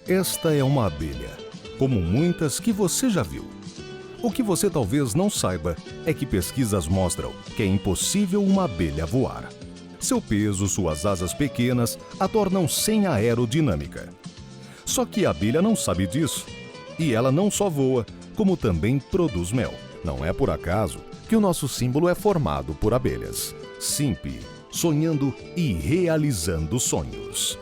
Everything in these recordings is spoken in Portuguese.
Esta é uma abelha, como muitas que você já viu. O que você talvez não saiba é que pesquisas mostram que é impossível uma abelha voar. Seu peso, suas asas pequenas, a tornam sem aerodinâmica. Só que a abelha não sabe disso. E ela não só voa, como também produz mel. Não é por acaso que o nosso símbolo é formado por abelhas. Simp, sonhando e realizando sonhos.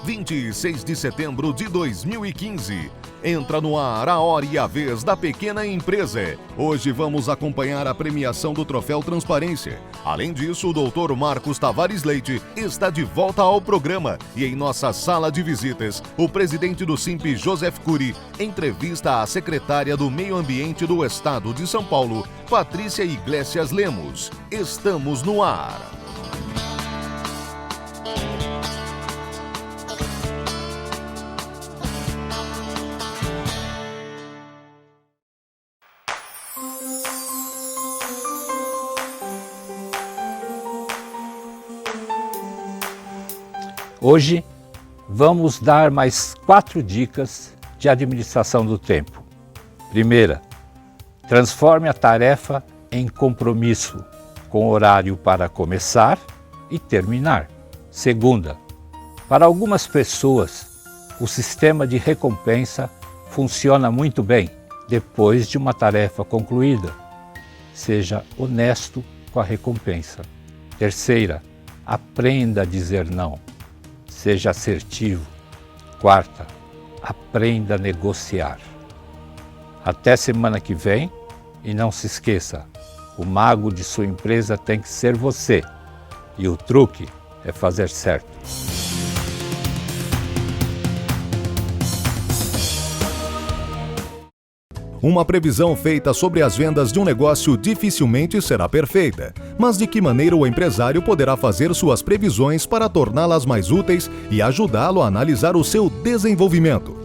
(26 de setembro de 2015). Entra no ar a hora e a vez da pequena empresa. Hoje vamos acompanhar a premiação do Troféu Transparência. Além disso, o Dr. Marcos Tavares Leite está de volta ao programa e em nossa sala de visitas, o presidente do Simp, Joseph Cury, entrevista a secretária do Meio Ambiente do Estado de São Paulo, Patrícia Iglesias Lemos. Estamos no ar. Hoje vamos dar mais 4 dicas de administração do tempo. Primeira, transforme a tarefa em compromisso, com horário para começar e terminar. Segunda, para algumas pessoas, o sistema de recompensa funciona muito bem depois de uma tarefa concluída. Seja honesto com a recompensa. Terceira, aprenda a dizer não. Seja assertivo. Quarta, aprenda a negociar. Até semana que vem e não se esqueça, o mago de sua empresa tem que ser você e o truque é fazer certo. Uma previsão feita sobre as vendas de um negócio dificilmente será perfeita, mas de que maneira o empresário poderá fazer suas previsões para torná-las mais úteis e ajudá-lo a analisar o seu desenvolvimento?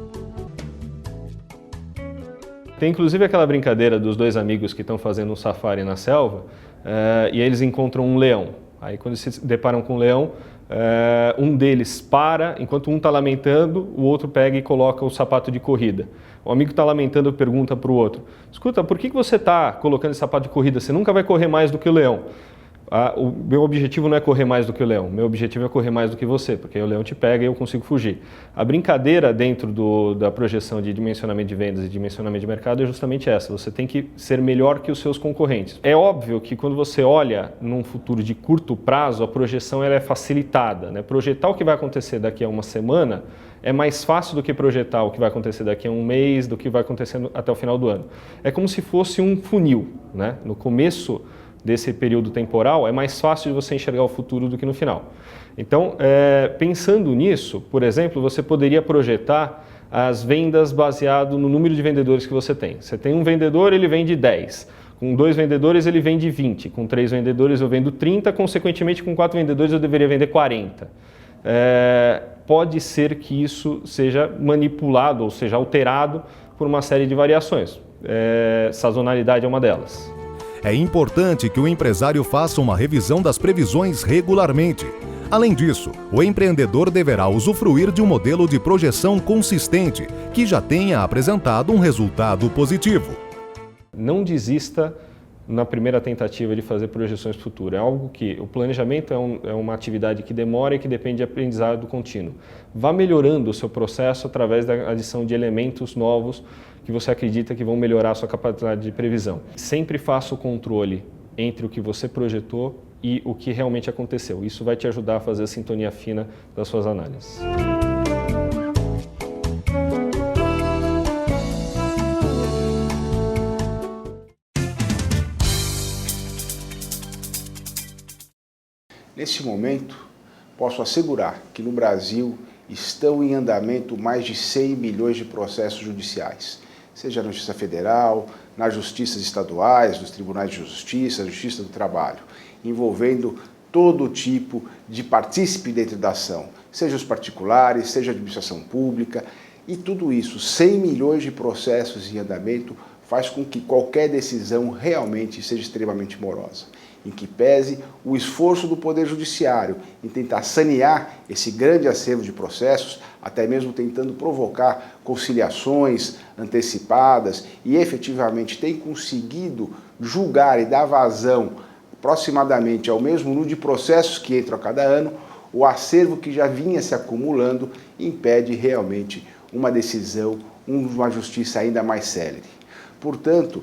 Tem inclusive aquela brincadeira dos dois amigos que estão fazendo um safari na selva e aí eles encontram um leão. Aí quando se deparam com um leão, um deles para, enquanto um está lamentando, o outro pega e coloca o sapato de corrida. O amigo está lamentando e pergunta para o outro: escuta, por que você está colocando esse sapato de corrida? Você nunca vai correr mais do que o leão. O meu objetivo não é correr mais do que o leão, meu objetivo é correr mais do que você, porque aí o leão te pega e eu consigo fugir. A brincadeira dentro da projeção de dimensionamento de vendas e dimensionamento de mercado é justamente essa: você tem que ser melhor que os seus concorrentes. É óbvio que quando você olha num futuro de curto prazo, a projeção ela é facilitada, né? Projetar o que vai acontecer daqui a uma semana é mais fácil do que projetar o que vai acontecer daqui a um mês, do que vai acontecendo até o final do ano. É como se fosse um funil, né? No começo desse período temporal, é mais fácil de você enxergar o futuro do que no final. Então, pensando nisso, por exemplo, você poderia projetar as vendas baseado no número de vendedores que você tem. Você tem um vendedor, ele vende 10. Com 2 vendedores, ele vende 20. Com 3 vendedores, eu vendo 30. Consequentemente, com 4 vendedores, eu deveria vender 40. Pode ser que isso seja manipulado, ou seja, alterado por uma série de variações. Sazonalidade é uma delas. É importante que o empresário faça uma revisão das previsões regularmente. Além disso, o empreendedor deverá usufruir de um modelo de projeção consistente, que já tenha apresentado um resultado positivo. Não desista na primeira tentativa de fazer projeções futuras. É algo que o planejamento é uma atividade que demora e que depende de aprendizado contínuo. Vá melhorando o seu processo através da adição de elementos novos que você acredita que vão melhorar a sua capacidade de previsão. Sempre faça o controle entre o que você projetou e o que realmente aconteceu. Isso vai te ajudar a fazer a sintonia fina das suas análises. Nesse momento, posso assegurar que no Brasil estão em andamento mais de 100 milhões de processos judiciais, seja na Justiça Federal, nas justiças estaduais, nos tribunais de justiça, Justiça do Trabalho, envolvendo todo tipo de partícipe dentro da ação, seja os particulares, seja a administração pública, e tudo isso, 100 milhões de processos em andamento, faz com que qualquer decisão realmente seja extremamente morosa, em que pese o esforço do Poder Judiciário em tentar sanear esse grande acervo de processos, até mesmo tentando provocar conciliações antecipadas e efetivamente tem conseguido julgar e dar vazão aproximadamente ao mesmo número de processos que entram a cada ano, o acervo que já vinha se acumulando impede realmente uma decisão, uma justiça ainda mais célere. Portanto,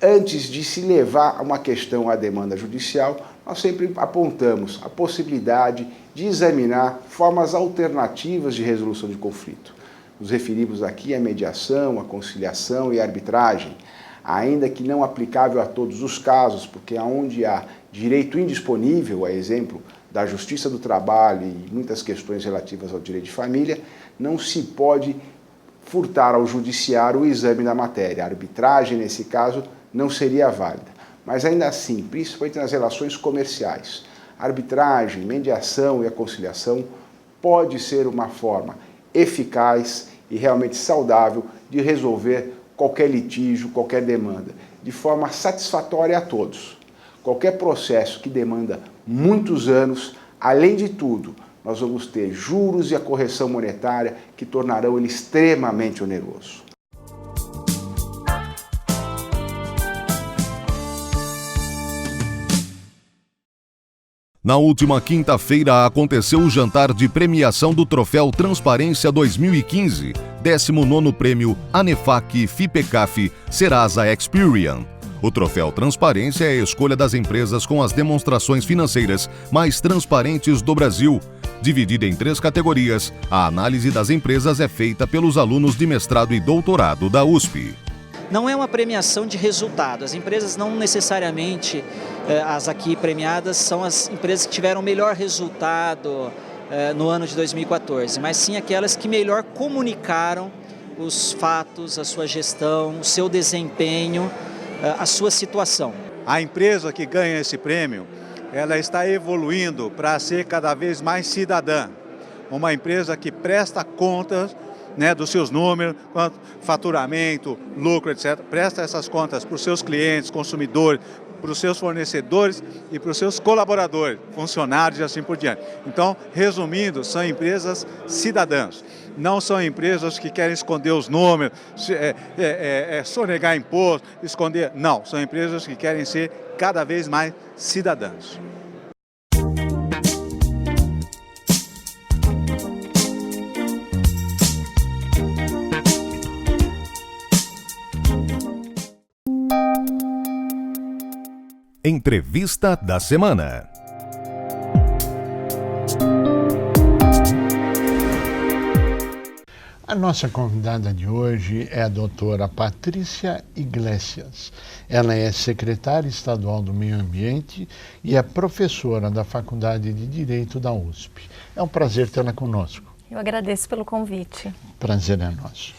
antes de se levar a uma questão à demanda judicial, nós sempre apontamos a possibilidade de examinar formas alternativas de resolução de conflito. Nos referimos aqui à mediação, à conciliação e à arbitragem, ainda que não aplicável a todos os casos, porque onde há direito indisponível, a exemplo da Justiça do Trabalho e muitas questões relativas ao direito de família, não se pode furtar ao judiciário o exame da matéria. A arbitragem, nesse caso, não seria válida. Mas ainda assim, principalmente nas relações comerciais, a arbitragem, mediação e a conciliação pode ser uma forma eficaz e realmente saudável de resolver qualquer litígio, qualquer demanda, de forma satisfatória a todos. Qualquer processo que demanda muitos anos, além de tudo, nós vamos ter juros e a correção monetária que tornarão ele extremamente oneroso. Na última quinta-feira aconteceu o jantar de premiação do Troféu Transparência 2015, 19º Prêmio ANEFAC FIPECAF Serasa Experian. O Troféu Transparência é a escolha das empresas com as demonstrações financeiras mais transparentes do Brasil. Dividida em 3 categorias, a análise das empresas é feita pelos alunos de mestrado e doutorado da USP. Não é uma premiação de resultado. As empresas não necessariamente, as aqui premiadas, são as empresas que tiveram melhor resultado no ano de 2014, mas sim aquelas que melhor comunicaram os fatos, a sua gestão, o seu desempenho, a sua situação. A empresa que ganha esse prêmio, ela está evoluindo para ser cada vez mais cidadã. Uma empresa que presta contas, dos seus números, faturamento, lucro, etc. Presta essas contas para os seus clientes, consumidores, para os seus fornecedores e para os seus colaboradores, funcionários e assim por diante. Então, resumindo, são empresas cidadãs. Não são empresas que querem esconder os números, sonegar imposto, esconder. Não, são empresas que querem ser cada vez mais cidadãs. Entrevista da semana. A nossa convidada de hoje é a doutora Patrícia Iglesias. Ela é secretária estadual do Meio Ambiente e é professora da Faculdade de Direito da USP. É um prazer tê-la conosco. Eu agradeço pelo convite. Prazer é nosso.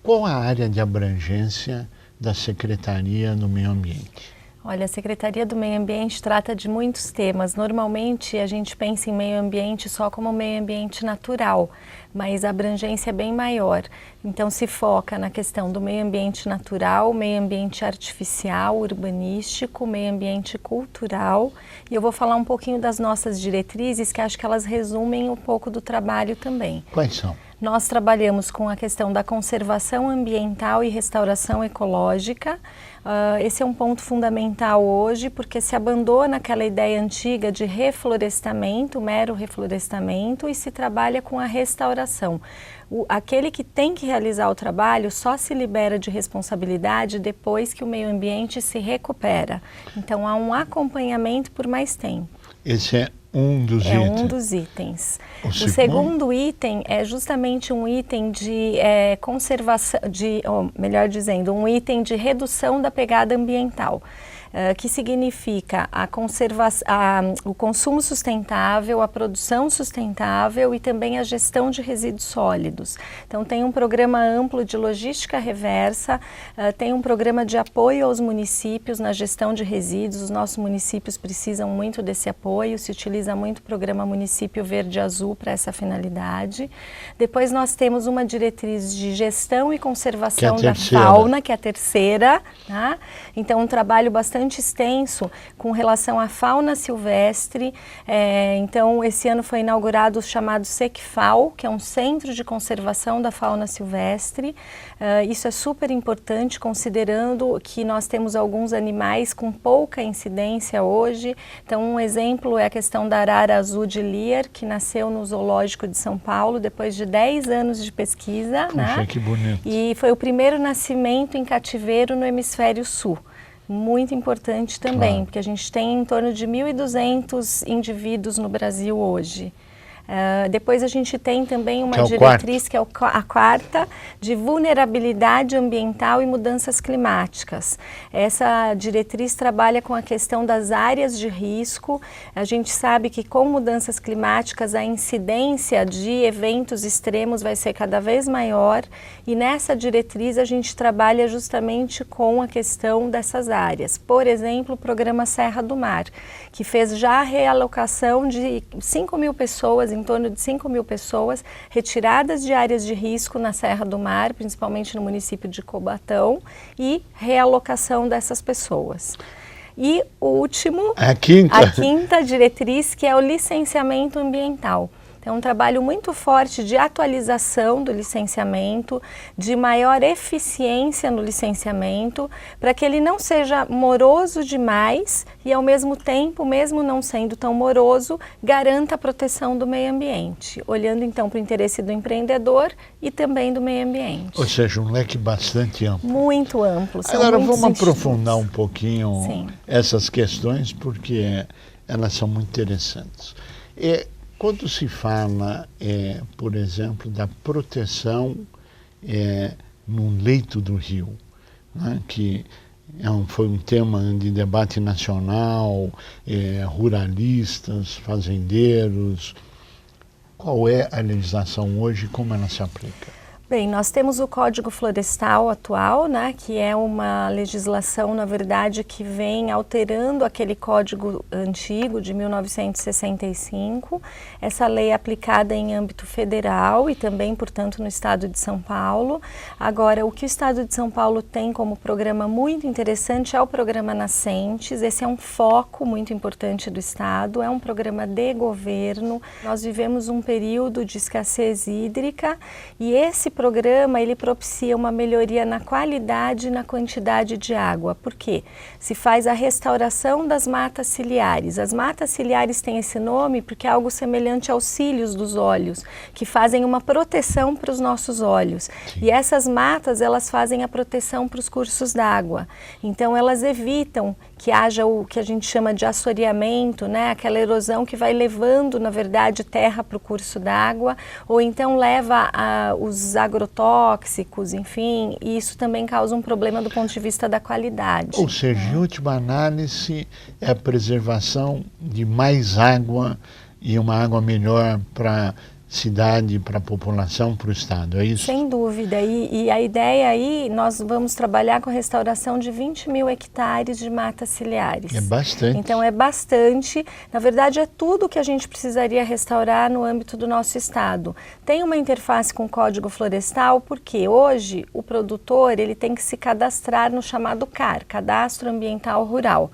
Qual a área de abrangência da Secretaria do Meio Ambiente? Olha, a Secretaria do Meio Ambiente trata de muitos temas. Normalmente a gente pensa em meio ambiente só como meio ambiente natural, mas a abrangência é bem maior. Então se foca na questão do meio ambiente natural, meio ambiente artificial, urbanístico, meio ambiente cultural. E eu vou falar um pouquinho das nossas diretrizes, que acho que elas resumem um pouco do trabalho também. Quais são? Nós trabalhamos com a questão da conservação ambiental e restauração ecológica. Esse é um ponto fundamental hoje, porque se abandona aquela ideia antiga de reflorestamento, mero reflorestamento, e se trabalha com a restauração. Aquele que tem que realizar o trabalho só se libera de responsabilidade depois que o meio ambiente se recupera. Então há um acompanhamento por mais tempo. Esse é um dos itens. É um dos itens. O segundo item é justamente um item de conservação, melhor dizendo, um item de redução da pegada ambiental. que significa o consumo sustentável, a produção sustentável e também a gestão de resíduos sólidos. Então tem um programa amplo de logística reversa, tem um programa de apoio aos municípios na gestão de resíduos. Os nossos municípios precisam muito desse apoio, se utiliza muito o programa Município Verde Azul para essa finalidade. Depois nós temos uma diretriz de gestão e conservação da fauna, que é a terceira, tá? Então um trabalho bastante extenso com relação à fauna silvestre. Então esse ano foi inaugurado o chamado SECFAL, que é um centro de conservação da fauna silvestre. Isso é super importante, considerando que nós temos alguns animais com pouca incidência hoje. Então um exemplo é a questão da arara azul de Lear, que nasceu no Zoológico de São Paulo depois de 10 anos de pesquisa. Puxa, né? Que bonito. E foi o primeiro nascimento em cativeiro no hemisfério sul. Muito importante também, Claro. porque a gente tem em torno de 1.200 indivíduos no Brasil hoje. Depois a gente tem também uma diretriz, que é a quarta, de vulnerabilidade ambiental e mudanças climáticas. Essa diretriz trabalha com a questão das áreas de risco. A gente sabe que com mudanças climáticas a incidência de eventos extremos vai ser cada vez maior, e nessa diretriz a gente trabalha justamente com a questão dessas áreas. Por exemplo, o programa Serra do Mar, que fez já a realocação de 5.000 pessoas, em torno de 5.000 pessoas retiradas de áreas de risco na Serra do Mar, principalmente no município de Cubatão, e realocação dessas pessoas. E o último, a quinta diretriz, que é o licenciamento ambiental. É um trabalho muito forte de atualização do licenciamento, de maior eficiência no licenciamento, para que ele não seja moroso demais e, ao mesmo tempo, mesmo não sendo tão moroso, garanta a proteção do meio ambiente, olhando então para o interesse do empreendedor e também do meio ambiente. Ou seja, um leque bastante amplo. Muito amplo. Agora vamos aprofundar um pouquinho Sim. essas questões, porque elas são muito interessantes. Quando se fala, por exemplo, da proteção no leito do rio, né, que foi um tema de debate nacional, ruralistas, fazendeiros, qual é a legislação hoje e como ela se aplica? Bem, nós temos o Código Florestal atual, né, que é uma legislação, na verdade, que vem alterando aquele código antigo de 1965. Essa lei é aplicada em âmbito federal e também, portanto, no estado de São Paulo. Agora, o que o estado de São Paulo tem como programa muito interessante é o programa Nascentes. Esse é um foco muito importante do estado, é um programa de governo. Nós vivemos um período de escassez hídrica e esse programa ele propicia uma melhoria na qualidade e na quantidade de água. Por quê? Se faz a restauração das matas ciliares. As matas ciliares têm esse nome porque é algo semelhante aos cílios dos olhos, que fazem uma proteção para os nossos olhos. Sim. E essas matas, elas fazem a proteção para os cursos d'água. Então, elas evitam que haja o que a gente chama de assoreamento, né? Aquela erosão que vai levando, na verdade, terra para o curso d'água, ou então leva os agrotóxicos, enfim, e isso também causa um problema do ponto de vista da qualidade. Ou seja, em última análise, é a preservação de mais água e uma água melhor para cidade, para a população, para o estado, é isso? Sem dúvida, e a ideia aí, nós vamos trabalhar com a restauração de 20.000 hectares de matas ciliares. É bastante. Então é bastante, na verdade é tudo que a gente precisaria restaurar no âmbito do nosso estado. Tem uma interface com o Código Florestal, porque hoje o produtor ele tem que se cadastrar no chamado CAR, Cadastro Ambiental Rural.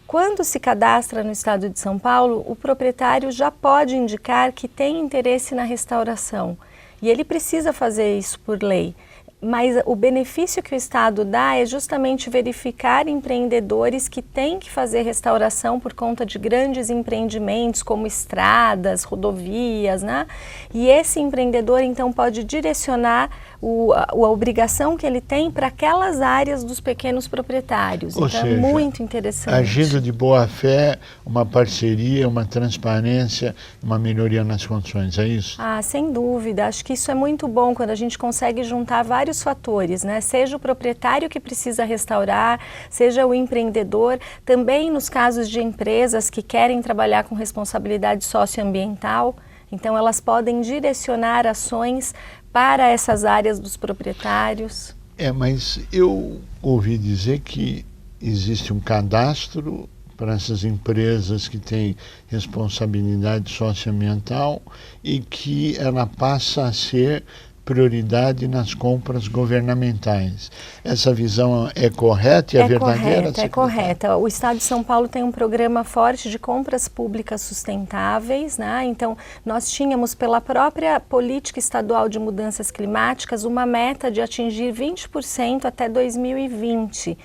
Quando se cadastra no estado de São Paulo, o proprietário já pode indicar que tem interesse na restauração. E ele precisa fazer isso por lei. Mas o benefício que o Estado dá é justamente verificar empreendedores que têm que fazer restauração por conta de grandes empreendimentos, como estradas, rodovias, né? E esse empreendedor, então, pode direcionar a obrigação que ele tem para aquelas áreas dos pequenos proprietários. Ou então, seja, é muito interessante. Agindo de boa fé, uma parceria, uma transparência, uma melhoria nas condições, é isso? Ah, sem dúvida. Acho que isso é muito bom quando a gente consegue juntar vários vários fatores, né? Seja o proprietário que precisa restaurar, seja o empreendedor, também nos casos de empresas que querem trabalhar com responsabilidade socioambiental, então elas podem direcionar ações para essas áreas dos proprietários. Mas eu ouvi dizer que existe um cadastro para essas empresas que têm responsabilidade socioambiental e que ela passa a ser prioridade nas compras governamentais. Essa visão é correta e é verdadeira? É correta. O Estado de São Paulo tem um programa forte de compras públicas sustentáveis, né? Então, nós tínhamos, pela própria política estadual de mudanças climáticas, uma meta de atingir 20% até 2020.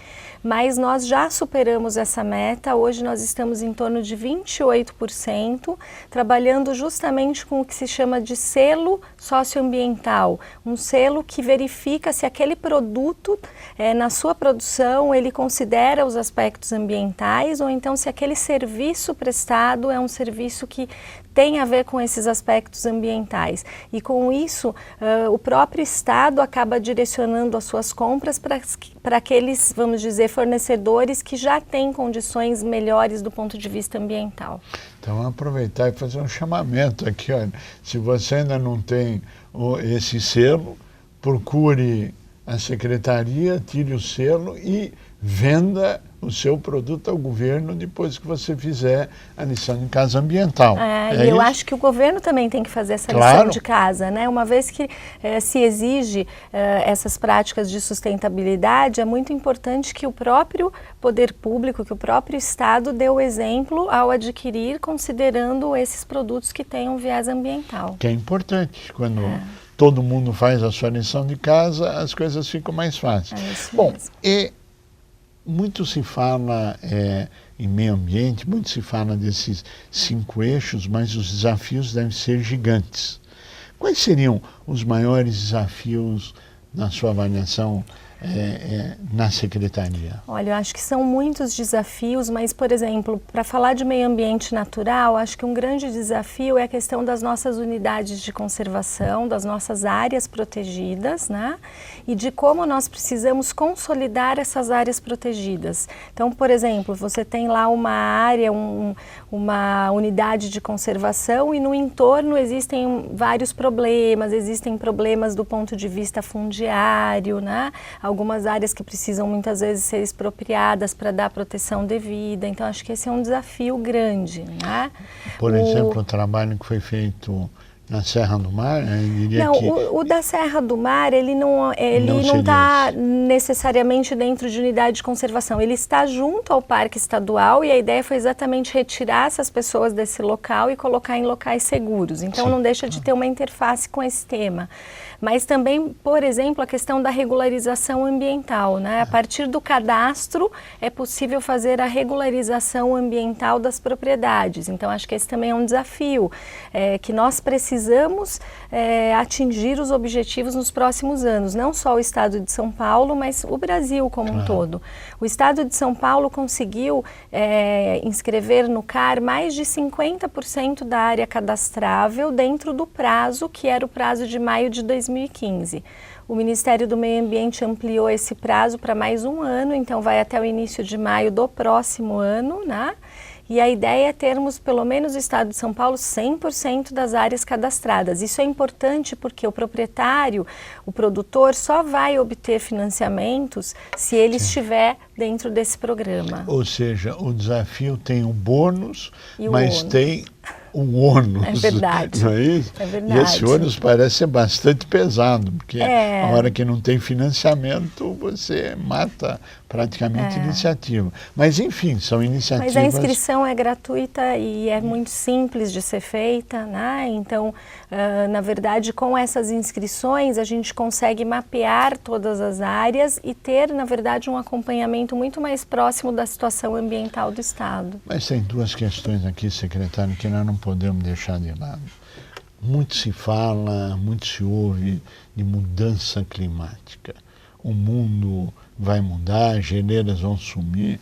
Mas nós já superamos essa meta, hoje nós estamos em torno de 28%, trabalhando justamente com o que se chama de selo socioambiental, um selo que verifica se aquele produto, na sua produção, ele considera os aspectos ambientais, ou então se aquele serviço prestado é um serviço que tem a ver com esses aspectos ambientais. E com isso, o próprio Estado acaba direcionando as suas compras para aqueles, vamos dizer, fornecedores que já têm condições melhores do ponto de vista ambiental. Então, aproveitar e fazer um chamamento aqui, olha, se você ainda não tem esse selo, procure a secretaria, tire o selo e venda o seu produto ao governo depois que você fizer a lição de casa ambiental. E eu acho que o governo também tem que fazer essa lição de casa, né? Uma vez que se exige essas práticas de sustentabilidade, é muito importante que o próprio poder público, que o próprio Estado dê o exemplo ao adquirir, considerando esses produtos que tenham viés ambiental. Que é importante, quando todo mundo faz a sua lição de casa, as coisas ficam mais fáceis. Bom, muito se fala em meio ambiente, muito se fala desses 5 eixos, mas os desafios devem ser gigantes. Quais seriam os maiores desafios, na sua avaliação, na secretaria? Olha, eu acho que são muitos desafios, mas, por exemplo, para falar de meio ambiente natural, acho que um grande desafio é a questão das nossas unidades de conservação, das nossas áreas protegidas, né? E de como nós precisamos consolidar essas áreas protegidas. Então, por exemplo, você tem lá uma área, uma unidade de conservação e no entorno existem vários problemas, existem problemas do ponto de vista fundiário, né? Algumas áreas que precisam muitas vezes ser expropriadas para dar proteção devida. Então, acho que esse é um desafio grande, né? Por exemplo, o trabalho que foi feito na Serra do Mar, eu diria que... o da Serra do Mar, ele não está necessariamente dentro de unidade de conservação. Ele está junto ao Parque Estadual e a ideia foi exatamente retirar essas pessoas desse local e colocar em locais seguros. Então, não deixa de ter uma interface com esse tema. Mas também, por exemplo, a questão da regularização ambiental, né? A partir do cadastro é possível fazer a regularização ambiental das propriedades. Então, acho que esse também é um desafio, que nós precisamos atingir os objetivos nos próximos anos. Não só o Estado de São Paulo, mas o Brasil como um todo. O Estado de São Paulo conseguiu inscrever no CAR mais de 50% da área cadastrável dentro do prazo, que era o prazo de maio de 2015. O Ministério do Meio Ambiente ampliou esse prazo para mais um ano, então vai até o início de maio do próximo ano, né? E a ideia é termos, pelo menos no Estado de São Paulo, 100% das áreas cadastradas. Isso é importante porque o proprietário, o produtor, só vai obter financiamentos se ele estiver dentro desse programa. Ou seja, o desafio tem o bônus, mas tem o ônus. É verdade. Não é isso? É verdade. E esse ônus parece ser bastante pesado, porque a hora que não tem financiamento, você mata praticamente a iniciativa. Mas, enfim, são iniciativas... Mas a inscrição é gratuita e é muito simples de ser feita, né? Então, na verdade, com essas inscrições, a gente consegue mapear todas as áreas e ter, na verdade, um acompanhamento muito mais próximo da situação ambiental do Estado. Mas tem 2 questões aqui, secretário, que nós não podemos deixar de lado. Muito se fala, muito se ouve de mudança climática. O mundo vai mudar, as geleiras vão sumir.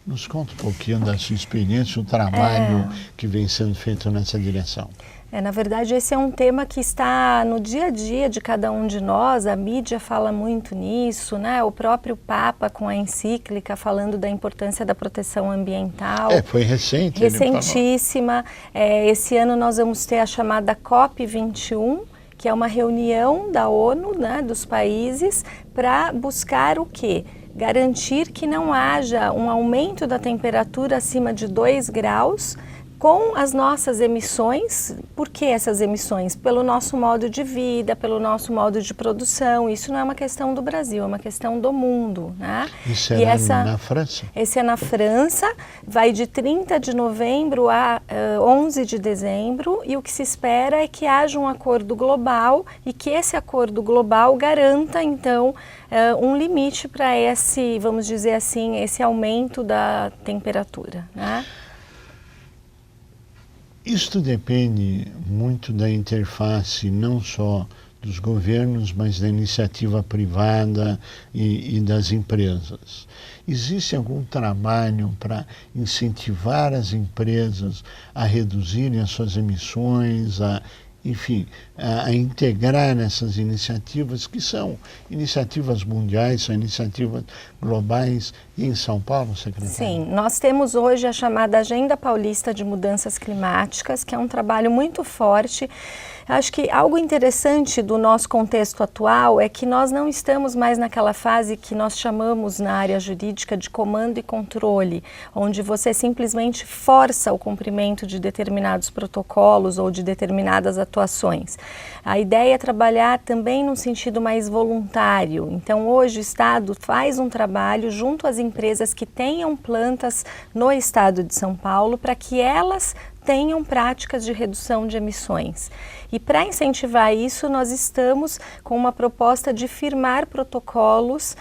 Nos conta um pouquinho da sua experiência, o trabalho que vem sendo feito nessa direção. Na verdade, esse é um tema que está no dia a dia de cada um de nós, a mídia fala muito nisso, né? O próprio Papa com a encíclica falando da importância da proteção ambiental. Foi recente. Recentíssima. Esse ano nós vamos ter a chamada COP21, que é uma reunião da ONU, né, dos países, para buscar o quê? Garantir que não haja um aumento da temperatura acima de 2 graus, com as nossas emissões. Por que essas emissões? Pelo nosso modo de vida, pelo nosso modo de produção. Isso não é uma questão do Brasil, é uma questão do mundo, né? Isso é na França? Esse é na França, vai de 30 de novembro a 11 de dezembro, e o que se espera é que haja um acordo global e que esse acordo global garanta, então, um limite para esse, vamos dizer assim, esse aumento da temperatura, né? Isto depende muito da interface, não só dos governos, mas da iniciativa privada e das empresas. Existe algum trabalho para incentivar as empresas a reduzirem as suas emissões, a integrar essas iniciativas, que são iniciativas mundiais, são iniciativas globais, e em São Paulo, secretária? Sim, nós temos hoje a chamada Agenda Paulista de Mudanças Climáticas, que é um trabalho muito forte. Acho que algo interessante do nosso contexto atual é que nós não estamos mais naquela fase que nós chamamos na área jurídica de comando e controle, onde você simplesmente força o cumprimento de determinados protocolos ou de determinadas atuações. A ideia é trabalhar também num sentido mais voluntário. Então, hoje o Estado faz um trabalho junto às empresas que tenham plantas no Estado de São Paulo para que elas tenham práticas de redução de emissões. E para incentivar isso, nós estamos com uma proposta de firmar protocolos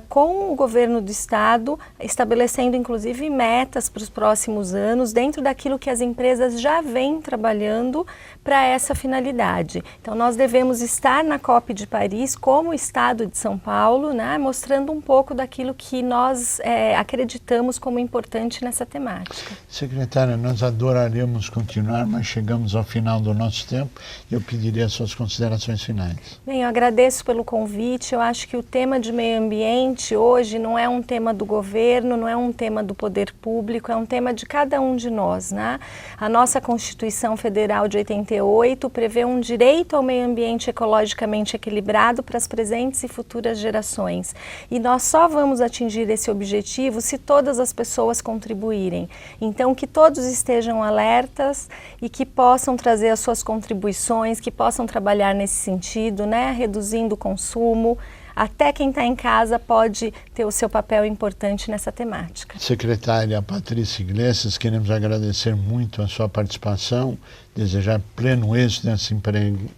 com o governo do estado, estabelecendo inclusive metas para os próximos anos, dentro daquilo que as empresas já vêm trabalhando para essa finalidade. Então, nós devemos estar na COP de Paris como Estado de São Paulo, né, mostrando um pouco daquilo que nós acreditamos como importante nessa temática. Secretária, nós adoraríamos continuar, mas chegamos ao final do nosso tempo e eu pediria as suas considerações finais. Bem, eu agradeço pelo convite. Eu acho que o tema de meio ambiente hoje não é um tema do governo, não é um tema do poder público, é um tema de cada um de nós, né? A nossa Constituição Federal de 88 prevê um direito ao meio ambiente ecologicamente equilibrado para as presentes e futuras gerações. E nós só vamos atingir esse objetivo se todas as pessoas contribuírem. Então, que todos estejam alertas e que possam trazer as suas contribuições, que possam trabalhar nesse sentido, né? Reduzindo o consumo. Até quem está em casa pode ter o seu papel importante nessa temática. Secretária Patrícia Iglesias, queremos agradecer muito a sua participação, desejar pleno êxito nessa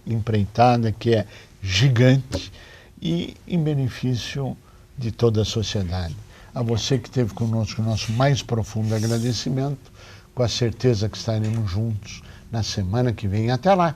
empreitada que é gigante e em benefício de toda a sociedade. A você que esteve conosco, o nosso mais profundo agradecimento, com a certeza que estaremos juntos na semana que vem. Até lá!